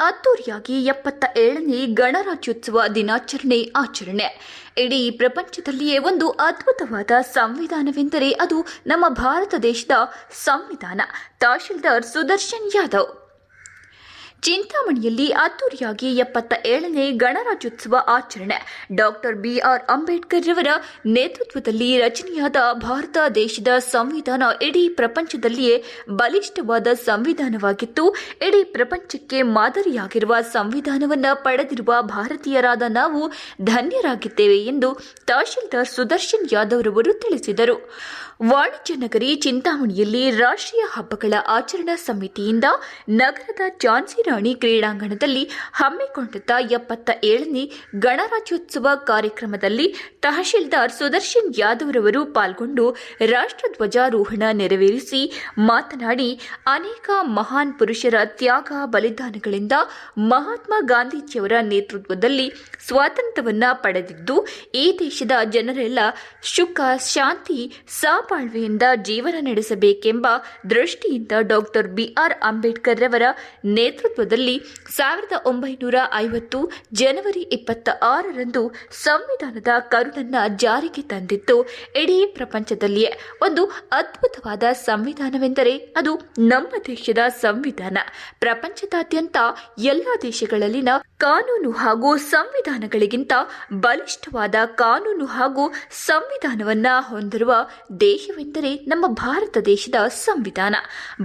ಅದ್ದೂರಿಯಾಗಿ 77ನೇ ಗಣರಾಜ್ಯೋತ್ಸವ ದಿನಾಚರಣೆ ಆಚರಣೆ. ಇಡೀ ಪ್ರಪಂಚದಲ್ಲಿಯೇ ಒಂದು ಅದ್ಭುತವಾದ ಸಂವಿಧಾನವೆಂದರೆ ಅದು ನಮ್ಮ ಭಾರತ ದೇಶದ ಸಂವಿಧಾನ. ತಹಶೀಲ್ದಾರ್ ಸುದರ್ಶನ್ ಯಾದವ್ ಚಿಂತಾಮಣಿಯಲ್ಲಿ ಅದ್ದೂರಿಯಾಗಿ 77ನೇ ಗಣರಾಜ್ಯೋತ್ಸವ ಆಚರಣೆ. ಡಾಕ್ಟರ್ BR ಅಂಬೇಡ್ಕರ್ ರವರ ನೇತೃತ್ವದಲ್ಲಿ ರಚನೆಯಾದ ಭಾರತ ದೇಶದ ಸಂವಿಧಾನ ಇಡೀ ಪ್ರಪಂಚದಲ್ಲಿಯೇ ಬಲಿಷ್ಠವಾದ ಸಂವಿಧಾನವಾಗಿತ್ತು. ಇಡೀ ಪ್ರಪಂಚಕ್ಕೆ ಮಾದರಿಯಾಗಿರುವ ಸಂವಿಧಾನವನ್ನು ಪಡೆದಿರುವ ಭಾರತೀಯರಾದ ನಾವು ಧನ್ಯರಾಗಿದ್ದೇವೆ ಎಂದು ತಹಶೀಲ್ದಾರ್ ಸುದರ್ಶನ್ ಯಾದವ್ ರವರು ತಿಳಿಸಿದರು. ವಾಣಿಜ್ಯ ನಗರಿ ಚಿಂತಾಮಣಿಯಲ್ಲಿ ರಾಷ್ಟ್ರೀಯ ಹಬ್ಬಗಳ ಆಚರಣಾ ಸಮಿತಿಯಿಂದ ನಗರದ ಝಾನ್ಸಿ ರಾಣಿ ಕ್ರೀಡಾಂಗಣದಲ್ಲಿ ಹಮ್ಮಿಕೊಂಡಿದ್ದ 77ನೇ ಗಣರಾಜ್ಯೋತ್ಸವ ಕಾರ್ಯಕ್ರಮದಲ್ಲಿ ತಹಶೀಲ್ದಾರ್ ಸುದರ್ಶನ್ ಯಾದವ್ ರವರು ಪಾಲ್ಗೊಂಡು ರಾಷ್ಟ್ರಧ್ವಜಾರೋಹಣ ನೆರವೇರಿಸಿ ಮಾತನಾಡಿ, ಅನೇಕ ಮಹಾನ್ ಪುರುಷರ ತ್ಯಾಗ ಬಲಿದಾನಗಳಿಂದ ಮಹಾತ್ಮ ಗಾಂಧೀಜಿಯವರ ನೇತೃತ್ವದಲ್ಲಿ ಸ್ವಾತಂತ್ರ್ಯವನ್ನ ಪಡೆದಿದ್ದು ಈ ದೇಶದ ಜನರೆಲ್ಲ ಸುಖ ಶಾಂತಿ ಬಾಳ್ವೆಯಿಂದ ಜೀವನ ನಡೆಸಬೇಕೆಂಬ ದೃಷ್ಟಿಯಿಂದ ಡಾಕ್ಟರ್ BR ಅಂಬೇಡ್ಕರ್ ರವರ ನೇತೃತ್ವದಲ್ಲಿ 1950 ಜನವರಿ 26ರಂದು ಸಂವಿಧಾನದ ಕರುಳನ್ನು ಜಾರಿಗೆ ತಂದಿತ್ತು. ಇಡೀ ಪ್ರಪಂಚದಲ್ಲಿಯೇ ಒಂದು ಅದ್ಭುತವಾದ ಸಂವಿಧಾನವೆಂದರೆ ಅದು ನಮ್ಮ ದೇಶದ ಸಂವಿಧಾನ. ಪ್ರಪಂಚದಾದ್ಯಂತ ಎಲ್ಲ ದೇಶಗಳಲ್ಲಿನ ಕಾನೂನು ಹಾಗೂ ಸಂವಿಧಾನಗಳಿಗಿಂತ ಬಲಿಷ್ಠವಾದ ಕಾನೂನು ಹಾಗೂ ಸಂವಿಧಾನವನ್ನ ಹೊಂದಿರುವ ದೇಶವೆಂದರೆ ನಮ್ಮ ಭಾರತ ದೇಶದ ಸಂವಿಧಾನ.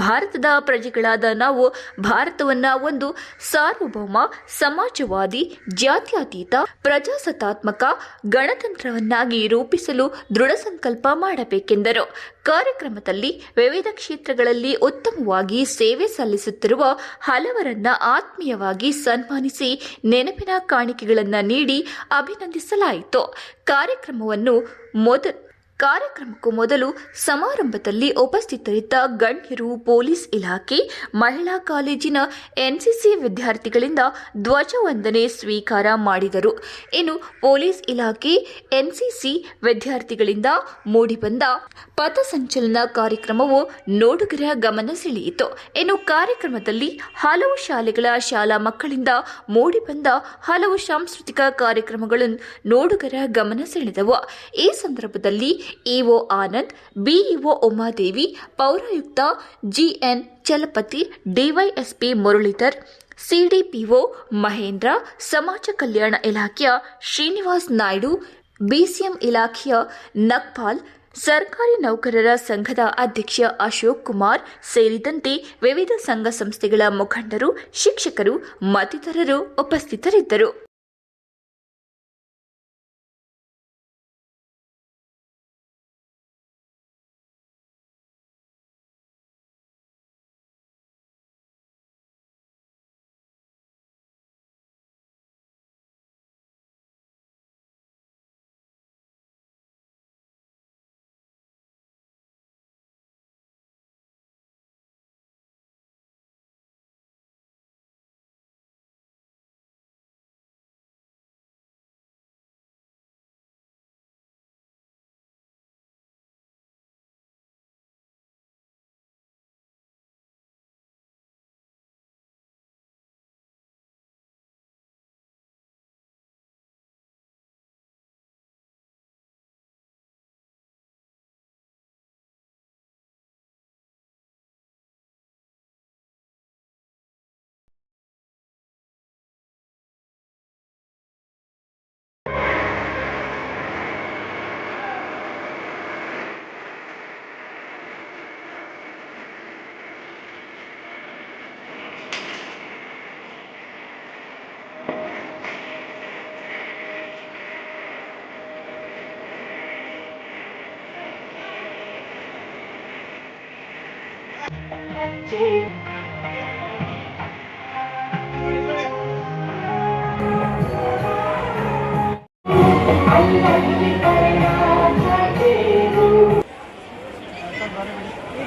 ಭಾರತದ ಪ್ರಜೆಗಳಾದ ನಾವು ಭಾರತವನ್ನ ಒಂದು ಸಾರ್ವಭೌಮ ಸಮಾಜವಾದಿ ಜಾತ್ಯತೀತ ಪ್ರಜಾಸತ್ತಾತ್ಮಕ ಗಣತಂತ್ರವನ್ನಾಗಿ ರೂಪಿಸಲು ದೃಢ ಸಂಕಲ್ಪ ಮಾಡಬೇಕೆಂದರು. ಕಾರ್ಯಕ್ರಮದಲ್ಲಿ ವಿವಿಧ ಕ್ಷೇತ್ರಗಳಲ್ಲಿ ಉತ್ತಮವಾಗಿ ಸೇವೆ ಸಲ್ಲಿಸುತ್ತಿರುವ ಹಲವರನ್ನ ಆತ್ಮೀಯವಾಗಿ ಸನ್ಮಾನಿಸಿ ನೆನಪಿನ ಕಾಣಿಕೆಗಳನ್ನು ನೀಡಿ ಅಭಿನಂದಿಸಲಾಯಿತು. ಕಾರ್ಯಕ್ರಮಕ್ಕೂ ಮೊದಲು ಸಮಾರಂಭದಲ್ಲಿ ಉಪಸ್ಥಿತರಿದ್ದ ಗಣ್ಯರು, ಪೊಲೀಸ್ ಇಲಾಖೆ, ಮಹಿಳಾ ಕಾಲೇಜಿನ NCC ವಿದ್ಯಾರ್ಥಿಗಳಿಂದ ಧ್ವಜವಂದನೆ ಸ್ವೀಕಾರ ಮಾಡಿದರು. ಇನ್ನು ಪೊಲೀಸ್ ಇಲಾಖೆ NCC ವಿದ್ಯಾರ್ಥಿಗಳಿಂದ ಮೂಡಿಬಂದ ಪಥಸಂಚಲನ ಕಾರ್ಯಕ್ರಮವು ನೋಡುಗರ ಗಮನ ಸೆಳೆಯಿತು. ಇನ್ನು ಕಾರ್ಯಕ್ರಮದಲ್ಲಿ ಹಲವು ಶಾಲೆಗಳ ಶಾಲಾ ಮಕ್ಕಳಿಂದ ಮೂಡಿಬಂದ ಹಲವು ಸಾಂಸ್ಕೃತಿಕ ಕಾರ್ಯಕ್ರಮಗಳು ನೋಡುಗರ ಗಮನ ಸೆಳೆದವು. ಈ ಸಂದರ್ಭದಲ್ಲಿ ಇಒ ಆನಂದ್, ಬಿಇಒ ಉಮಾದೇವಿ, ಪೌರಾಯುಕ್ತ GN Chalapathi, DYSP Muralidhar, CDPO Mahendra, ಸಮಾಜ ಕಲ್ಯಾಣ ಇಲಾಖೆಯ ಶ್ರೀನಿವಾಸ್ ನಾಯ್ಡು, BCM ಇಲಾಖೆಯ ನಕ್ಪಾಲ್, ಸರ್ಕಾರಿ ನೌಕರರ ಸಂಘದ ಅಧ್ಯಕ್ಷ ಅಶೋಕ್ ಕುಮಾರ್ ಸೇರಿದಂತೆ ವಿವಿಧ ಸಂಘ ಸಂಸ್ಥೆಗಳ ಮುಖಂಡರು, ಶಿಕ್ಷಕರು ಮತ್ತಿತರರು ಉಪಸ್ಥಿತರಿದ್ದರು.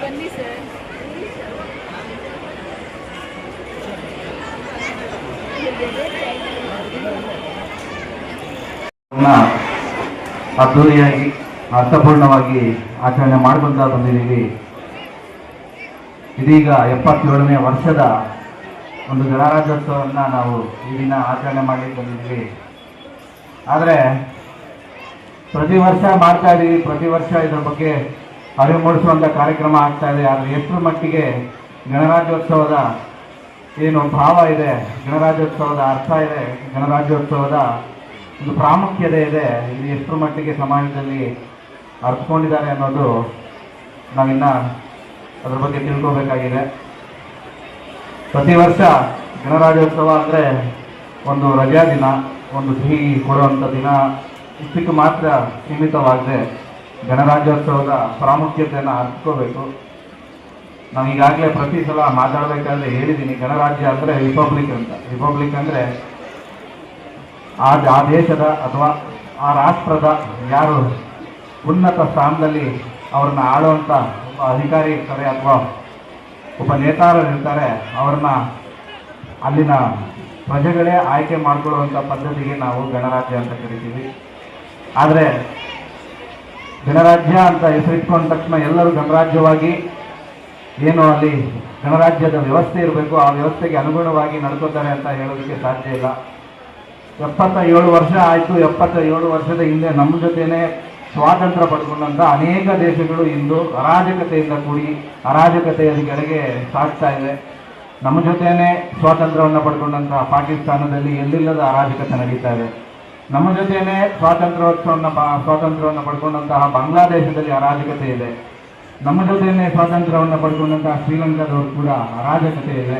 ಬನ್ನಿ ಸರ್. ಅದ್ದೂರಿಯಾಗಿ ಅರ್ಥಪೂರ್ಣವಾಗಿ ಆಚರಣೆ ಮಾಡಿಕೊಂತ ಬಂದಿದ್ದೀವಿ. ಇದೀಗ 77ನೇ ವರ್ಷದ ಒಂದು ಗಣರಾಜ್ಯೋತ್ಸವವನ್ನು ನಾವು ಈ ದಿನ ಆಚರಣೆ ಮಾಡಲಿಕ್ಕೆ ಬಂದಿದ್ವಿ. ಆದರೆ ಪ್ರತಿ ವರ್ಷ ಮಾಡ್ತಾ ಇದ್ದೀವಿ, ಪ್ರತಿ ವರ್ಷ ಇದರ ಬಗ್ಗೆ ಅರಿವು ಮೂಡಿಸುವಂಥ ಕಾರ್ಯಕ್ರಮ ಆಗ್ತಾ ಇದೆ. ಆದರೆ ಎಷ್ಟರ ಮಟ್ಟಿಗೆ ಗಣರಾಜ್ಯೋತ್ಸವದ ಏನು ಭಾವ ಇದೆ, ಗಣರಾಜ್ಯೋತ್ಸವದ ಅರ್ಥ ಇದೆ, ಗಣರಾಜ್ಯೋತ್ಸವದ ಒಂದು ಪ್ರಾಮುಖ್ಯತೆ ಇದೆ, ಇದು ಎಷ್ಟರ ಮಟ್ಟಿಗೆ ಸಮಾಜದಲ್ಲಿ ಅರ್ಥಕೊಂಡಿದ್ದಾರೆ ಅನ್ನೋದು ನಾವಿನ್ನು ಅದ್ರ ಬಗ್ಗೆ ತಿಳ್ಕೋಬೇಕಾಗಿದೆ. ಪ್ರತಿ ವರ್ಷ ಗಣರಾಜ್ಯೋತ್ಸವ ಅಂದರೆ ಒಂದು ರಜಾ ದಿನ, ಒಂದು ಸಿಹಿ ಕೊಡುವಂಥ ದಿನ, ಇಷ್ಟಕ್ಕೆ ಮಾತ್ರ ಸೀಮಿತವಾಗದೆ ಗಣರಾಜ್ಯೋತ್ಸವದ ಪ್ರಾಮುಖ್ಯತೆಯನ್ನು ಅರ್ಥಕೋಬೇಕು. ನಾವು ಈಗಾಗಲೇ ಪ್ರತಿ ಸಲ ಮಾತಾಡಬೇಕಾದ್ರೆ ಹೇಳಿದ್ದೀನಿ, ಗಣರಾಜ್ಯ ಅಂದರೆ ರಿಪಬ್ಲಿಕ್ ಅಂತ. ರಿಪಬ್ಲಿಕ್ ಅಂದರೆ ಆ ದೇಶದ ಅಥವಾ ಆ ರಾಷ್ಟ್ರದ ಯಾರು ಉನ್ನತ ಸ್ಥಾನದಲ್ಲಿ ಅವ್ರನ್ನ ಆಳುವಂಥ ಒಬ್ಬ ಅಧಿಕಾರಿ ಇರ್ತಾರೆ ಅಥವಾ ಒಬ್ಬ ನೇತಾರರಿರ್ತಾರೆ, ಅವ್ರನ್ನ ಅಲ್ಲಿನ ಪ್ರಜೆಗಳೇ ಆಯ್ಕೆ ಮಾಡಿಕೊಳ್ಳುವಂಥ ಪದ್ಧತಿಗೆ ನಾವು ಗಣರಾಜ್ಯ ಅಂತ ಕರಿತೀವಿ. ಆದರೆ ಗಣರಾಜ್ಯ ಅಂತ ಹೆಸರಿಟ್ಕೊಂಡ ತಕ್ಷಣ ಎಲ್ಲರೂ ಗಣರಾಜ್ಯವಾಗಿ ಏನು ಅಲ್ಲಿ ಗಣರಾಜ್ಯದ ವ್ಯವಸ್ಥೆ ಇರಬೇಕು, ಆ ವ್ಯವಸ್ಥೆಗೆ ಅನುಗುಣವಾಗಿ ನಡ್ಕೋತಾರೆ ಅಂತ ಹೇಳೋದಕ್ಕೆ ಸಾಧ್ಯ ಇಲ್ಲ. 77 ವರ್ಷ ಆಯಿತು. 77 ವರ್ಷದ ಹಿಂದೆ ನಮ್ಮ ಜೊತೆನೇ ಸ್ವಾತಂತ್ರ್ಯ ಪಡ್ಕೊಂಡಂಥ ಅನೇಕ ದೇಶಗಳು ಇಂದು ಅರಾಜಕತೆಯಿಂದ ಕೂಡಿ ಅರಾಜಕತೆಯ ಕೆಳಗೆ ಸಾಗ್ತಾ ಇದೆ. ನಮ್ಮ ಜೊತೆಯೇ ಸ್ವಾತಂತ್ರ್ಯವನ್ನು ಪಡ್ಕೊಂಡಂಥ ಪಾಕಿಸ್ತಾನದಲ್ಲಿ ಎಲ್ಲಿಲ್ಲದ ಅರಾಜಕತೆ ನಡೀತಾ ಇದೆ. ನಮ್ಮ ಜೊತೆಯೇ ಸ್ವಾತಂತ್ರ್ಯವನ್ನು ಪಡ್ಕೊಂಡಂತಹ ಬಾಂಗ್ಲಾದೇಶದಲ್ಲಿ ಅರಾಜಕತೆ ಇದೆ. ನಮ್ಮ ಜೊತೆಯೇ ಸ್ವಾತಂತ್ರ್ಯವನ್ನು ಪಡ್ಕೊಂಡಂತಹ ಶ್ರೀಲಂಕಾದವರು ಕೂಡ ಅರಾಜಕತೆ ಇದೆ.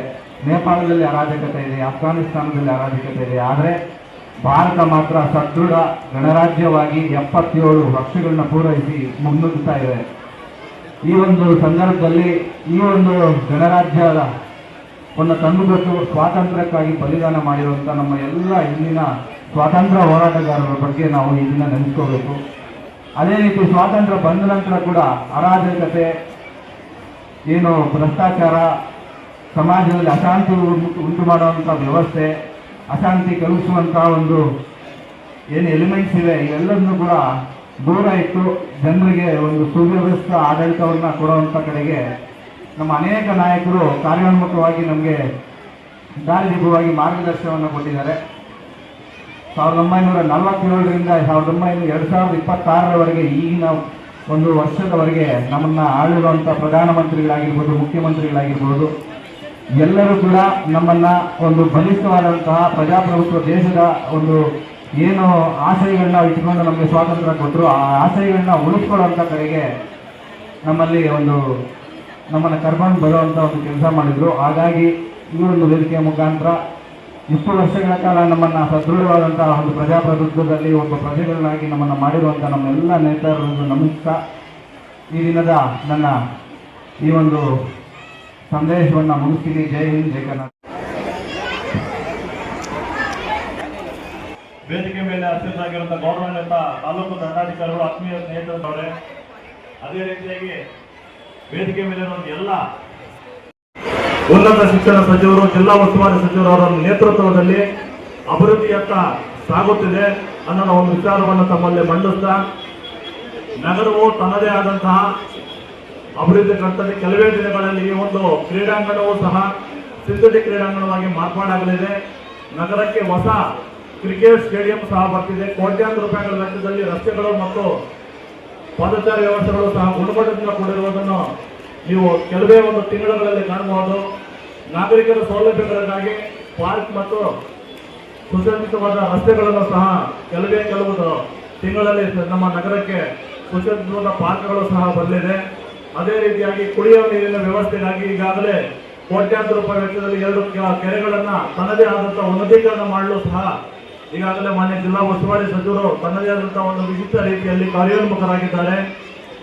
ನೇಪಾಳದಲ್ಲಿ ಅರಾಜಕತೆ ಇದೆ, ಅಫ್ಘಾನಿಸ್ತಾನದಲ್ಲಿ ಅರಾಜಕತೆ ಇದೆ. ಆದರೆ ಭಾರತ ಮಾತ್ರ ಸದೃಢ ಗಣರಾಜ್ಯವಾಗಿ 77 ವರ್ಷಗಳನ್ನ ಪೂರೈಸಿ ಮುನ್ನುಗ್ಗುತ್ತಾ ಇದೆ. ಈ ಒಂದು ಸಂದರ್ಭದಲ್ಲಿ ಈ ಒಂದು ಗಣರಾಜ್ಯದ ಒಂದು ತಂದುಕೊಟ್ಟು ಸ್ವಾತಂತ್ರ್ಯಕ್ಕಾಗಿ ಬಲಿದಾನ ಮಾಡಿರುವಂಥ ನಮ್ಮ ಎಲ್ಲ ಇಂದಿನ ಸ್ವಾತಂತ್ರ್ಯ ಹೋರಾಟಗಾರರ ಬಗ್ಗೆ ನಾವು ಈ ದಿನ ನೆನೆಸ್ಕೋಬೇಕು. ಅದೇ ರೀತಿ ಸ್ವಾತಂತ್ರ್ಯ ಬಂದ ನಂತರ ಕೂಡ ಅರಾಜಕತೆ, ಏನು ಭ್ರಷ್ಟಾಚಾರ, ಸಮಾಜದಲ್ಲಿ ಅಶಾಂತಿ ಉಂಟು ಮಾಡುವಂಥ ವ್ಯವಸ್ಥೆ, ಅಶಾಂತಿ ಕಲಿಸುವಂಥ ಒಂದು ಏನು ಎಲಿಮೆಂಟ್ಸ್ ಇವೆ, ಇವೆಲ್ಲದನ್ನು ಕೂಡ ದೂರ ಇಟ್ಟು ಜನರಿಗೆ ಒಂದು ಸುವ್ಯವಸ್ಥಿತ ಆಡಳಿತವನ್ನು ಕೊಡುವಂಥ ಕಡೆಗೆ ನಮ್ಮ ಅನೇಕ ನಾಯಕರು ಕಾರ್ಯೋನ್ಮುಖವಾಗಿ ನಮಗೆ ದಾರಿದೀಪವಾಗಿ ಮಾರ್ಗದರ್ಶನವನ್ನು ಕೊಟ್ಟಿದ್ದಾರೆ. 1947ರಿಂದ 2026ರವರೆಗೆ ಈಗಿನ ಒಂದು ವರ್ಷದವರೆಗೆ ನಮ್ಮನ್ನು ಆಳಿರುವಂಥ ಪ್ರಧಾನಮಂತ್ರಿಗಳಾಗಿರ್ಬೋದು, ಮುಖ್ಯಮಂತ್ರಿಗಳಾಗಿರ್ಬೋದು, ಎಲ್ಲರೂ ಕೂಡ ನಮ್ಮನ್ನು ಒಂದು ಬಲಿಷ್ಠವಾದಂತಹ ಪ್ರಜಾಪ್ರಭುತ್ವ ದೇಶದ ಒಂದು ಏನು ಆಶಯಗಳನ್ನ ಇಟ್ಕೊಂಡು ನಮಗೆ ಸ್ವಾತಂತ್ರ್ಯ ಕೊಟ್ಟರು, ಆ ಆಶಯಗಳನ್ನ ಉಳಿಸ್ಕೊಳ್ಳುವಂಥ ಕಡೆಗೆ ನಮ್ಮಲ್ಲಿ ಒಂದು ನಮ್ಮನ್ನು ಕರ್ಕೊಂಡು ಬರುವಂಥ ಒಂದು ಕೆಲಸ ಮಾಡಿದರು. ಹಾಗಾಗಿ ಈ ಒಂದು ವೇದಿಕೆಯ ಮುಖಾಂತರ ಇಷ್ಟು ವರ್ಷಗಳ ಕಾಲ ನಮ್ಮನ್ನು ಸದೃಢವಾದಂತಹ ಒಂದು ಪ್ರಜಾಪ್ರಭುತ್ವದಲ್ಲಿ ಒಬ್ಬ ಪ್ರಜೆಗಳನ್ನಾಗಿ ನಮ್ಮನ್ನು ಮಾಡಿರುವಂಥ ನಮ್ಮೆಲ್ಲ ನೇತಾರರಿಗೂ ನಮಸ್ಕಾರ. ಈ ದಿನದ ನನ್ನ ಈ ಒಂದು ಸಂದೇಶವನ್ನು ಮುಗಿಸ್ತೀನಿ. ಜೈ ಹಿಂದ್, ಜೈ ಕರ್ನಾಟಕ. ವೇದಿಕೆ ಮೇಲೆ ಅಧ್ಯಕ್ಷರಾಗಿರುವಂಥ ಗೌರವಾನ್ವಿತ ತಾಲೂಕು ದಂಡಾಧಿಕಾರಿಗಳು, ಆತ್ಮೀಯ ಸ್ನೇಹಿತರವರೇ, ಅದೇ ರೀತಿಯಾಗಿ ವೇದಿಕೆ ಮೇಲೆ ಎಲ್ಲ ಉನ್ನತ ಶಿಕ್ಷಣ ಸಚಿವರು, ಜಿಲ್ಲಾ ಉಸ್ತುವಾರಿ ಸಚಿವರವರ ನೇತೃತ್ವದಲ್ಲಿ ಅಭಿವೃದ್ಧಿಯತ್ತ ಸಾಗುತ್ತಿದೆ ಅನ್ನೋ ಒಂದು ವಿಚಾರವನ್ನು ತಮ್ಮಲ್ಲಿ ಮಂಡಿಸ್ತಾ, ನಗರವು ತನ್ನದೇ ಆದಂತಹ ಅಭಿವೃದ್ಧಿ ಕರ್ತದೆ. ಕೆಲವೇ ದಿನಗಳಲ್ಲಿ ಈ ಒಂದು ಕ್ರೀಡಾಂಗಣವೂ ಸಹ ಸಿಂಥೆಟಿಕ್ ಕ್ರೀಡಾಂಗಣವಾಗಿ ಮಾರ್ಪಾಡಾಗಲಿದೆ. ನಗರಕ್ಕೆ ಹೊಸ ಕ್ರಿಕೆಟ್ ಸ್ಟೇಡಿಯಂ ಸಹ ಬರ್ತಿದೆ. ಕೋಟ್ಯಾಂತರ ರೂಪಾಯಿಗಳ ವೆಚ್ಚದಲ್ಲಿ ರಸ್ತೆಗಳು ಮತ್ತು ಪಾದಚಾರಿ ವ್ಯವಸ್ಥೆಗಳು ಸಹ ಗುಣಮಟ್ಟದಿಂದ ಕೂಡಿರುವುದನ್ನು ನೀವು ಕೆಲವೇ ಒಂದು ತಿಂಗಳುಗಳಲ್ಲಿ ಕಾಣಬಹುದು. ನಾಗರಿಕರ ಸೌಲಭ್ಯಗಳಿಗಾಗಿ ಪಾರ್ಕ್ ಮತ್ತು ಸುಸಜ್ಜಿತವಾದ ರಸ್ತೆಗಳನ್ನು ಸಹ ಕೆಲವು ತಿಂಗಳಲ್ಲಿ ನಮ್ಮ ನಗರಕ್ಕೆ ಸುಸಜ್ಜಿತವಾದ ಪಾರ್ಕ್ಗಳು ಸಹ ಬರಲಿದೆ. ಅದೇ ರೀತಿಯಾಗಿ ಕುಡಿಯುವ ನೀರಿನ ವ್ಯವಸ್ಥೆಗಾಗಿ ಈಗಾಗಲೇ ಕೋಟ್ಯಾಂತರ ರೂಪಾಯಿ ವೆಚ್ಚದಲ್ಲಿ 2 ಕೆರೆಗಳನ್ನು ತನ್ನದೇ ಆದಂತಹ ಉನ್ನತೀಕರಣ ಮಾಡಲು ಸಹ ಈಗಾಗಲೇ ಮಾನ್ಯ ಜಿಲ್ಲಾ ಉಸ್ತುವಾರಿ ಸಚಿವರು ತನ್ನದೇ ಆದಂತಹ ಒಂದು ವಿಶಿಷ್ಟ ರೀತಿಯಲ್ಲಿ ಕಾರ್ಯೋನ್ಮುಖರಾಗಿದ್ದಾರೆ.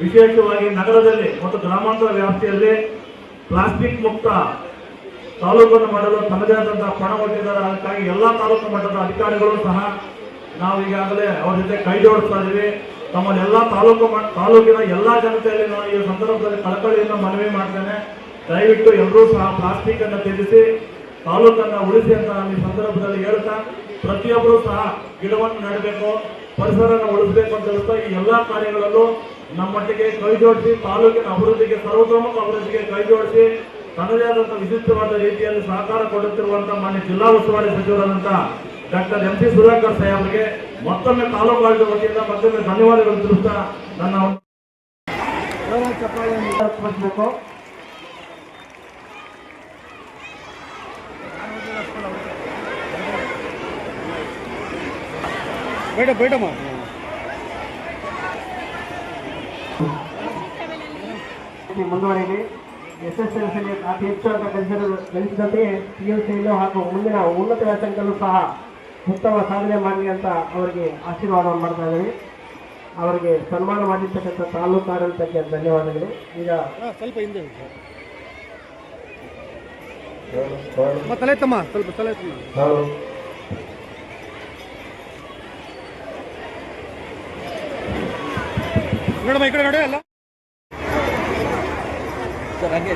ವಿಶೇಷವಾಗಿ ನಗರದಲ್ಲಿ ಮತ್ತು ಗ್ರಾಮಾಂತರ ವ್ಯಾಪ್ತಿಯಲ್ಲಿ ಪ್ಲಾಸ್ಟಿಕ್ ಮುಕ್ತ ತಾಲೂಕನ್ನು ಮಾಡಲು ತನ್ನದೇ ಆದಂತಹ ಪಣ ಕೊಟ್ಟಿದ್ದಾರೆ. ಅದಕ್ಕಾಗಿ ಎಲ್ಲ ತಾಲೂಕು ಮಟ್ಟದ ಅಧಿಕಾರಿಗಳು ಸಹ ನಾವು ಈಗಾಗಲೇ ಅವರ ಜೊತೆ ಕೈ ಜೋಡಿಸ್ತಾ ಇದ್ದೀವಿ. ತಮ್ಮಲ್ಲಿ ಎಲ್ಲ ತಾಲೂಕಿನ ಎಲ್ಲ ಜನತೆಯಲ್ಲಿ ನಾನು ಈ ಸಂದರ್ಭದಲ್ಲಿ ಕಳಕಳಿಯಿಂದ ಮನವಿ ಮಾಡ್ತೇನೆ. ದಯವಿಟ್ಟು ಎಲ್ಲರೂ ಸಹ ಪ್ಲಾಸ್ಟಿಕ್ ಅನ್ನು ತ್ಯಜಿಸಿ ತಾಲೂಕನ್ನು ಉಳಿಸಿ ಅಂತ ನಾನು ಈ ಸಂದರ್ಭದಲ್ಲಿ ಹೇಳ್ತಾ, ಪ್ರತಿಯೊಬ್ಬರೂ ಸಹ ಗಿಡವನ್ನು ನೆಡಬೇಕು, ಪರಿಸರನ ಉಳಿಸಬೇಕು ಅಂತ ಹೇಳ್ತಾ ಈ ಎಲ್ಲ ಕಾರ್ಯಗಳಲ್ಲೂ ನಮ್ಮೊಟ್ಟಿಗೆ ಕೈ ಜೋಡಿಸಿ ತಾಲೂಕಿನ ಅಭಿವೃದ್ಧಿಗೆ, ಸರ್ವತೋಮುಖ ಅಭಿವೃದ್ಧಿಗೆ ಕೈ ಜೋಡಿಸಿ ತನ್ನದೇ ಆದಂತಹ ವಿಶಿಷ್ಟವಾದ ರೀತಿಯಲ್ಲಿ ಸಹಕಾರ ಕೊಡುತ್ತಿರುವಂತಹ ಮಾನ್ಯ ಜಿಲ್ಲಾ ಉಸ್ತುವಾರಿ ಸಚಿವರಾದಂತಹ ಡಾಕ್ಟರ್ ಎಂ ಪಿ ಸುಧಾಕರ್ ಸಾಹೇಬರಿಗೆ ಮತ್ತೊಮ್ಮೆ ತಾಲೂಕು ಆಡಳಿತ ವತಿಯಿಂದ ಮತ್ತೊಮ್ಮೆ ಧನ್ಯವಾದಗಳು ತಿಳಿಸ್ತಾ ನನ್ನ ಮುಂದುವರಿಯಲಿ. SSLCಯಲ್ಲಿ ಅತಿ ಹೆಚ್ಚು ಅಂಕ ಗಳಿಸಿದಂತೆಯೇ PUCಯಲ್ಲೂ ಹಾಗೂ ಮುಂದಿನ ಉನ್ನತ ವ್ಯಾಸಂಗದಲ್ಲೂ ಸಹ ಉತ್ತಮ ಸಾಧನೆ ಮಾಡಲಿ ಅಂತ ಅವರಿಗೆ ಆಶೀರ್ವಾದವನ್ನು ಮಾಡ್ತಾ ಇದ್ದೀವಿ. ಅವರಿಗೆ ಸನ್ಮಾನ ಮಾಡಿರ್ತಕ್ಕಂಥ ತಾಲೂಕು ಆಡಳಿತಕ್ಕೆ ಧನ್ಯವಾದಗಳು. ಈಗ ಸ್ವಲ್ಪ ಹಿಂದೆ ತಲೆ ತಮ್ಮ ಸ್ವಲ್ಪ ತಲೆ ನೋಡಮ್ಮ ಈ ಕಡೆ ನೋಡಿ ಅಲ್ಲ ಸರ್ ಹಂಗೆ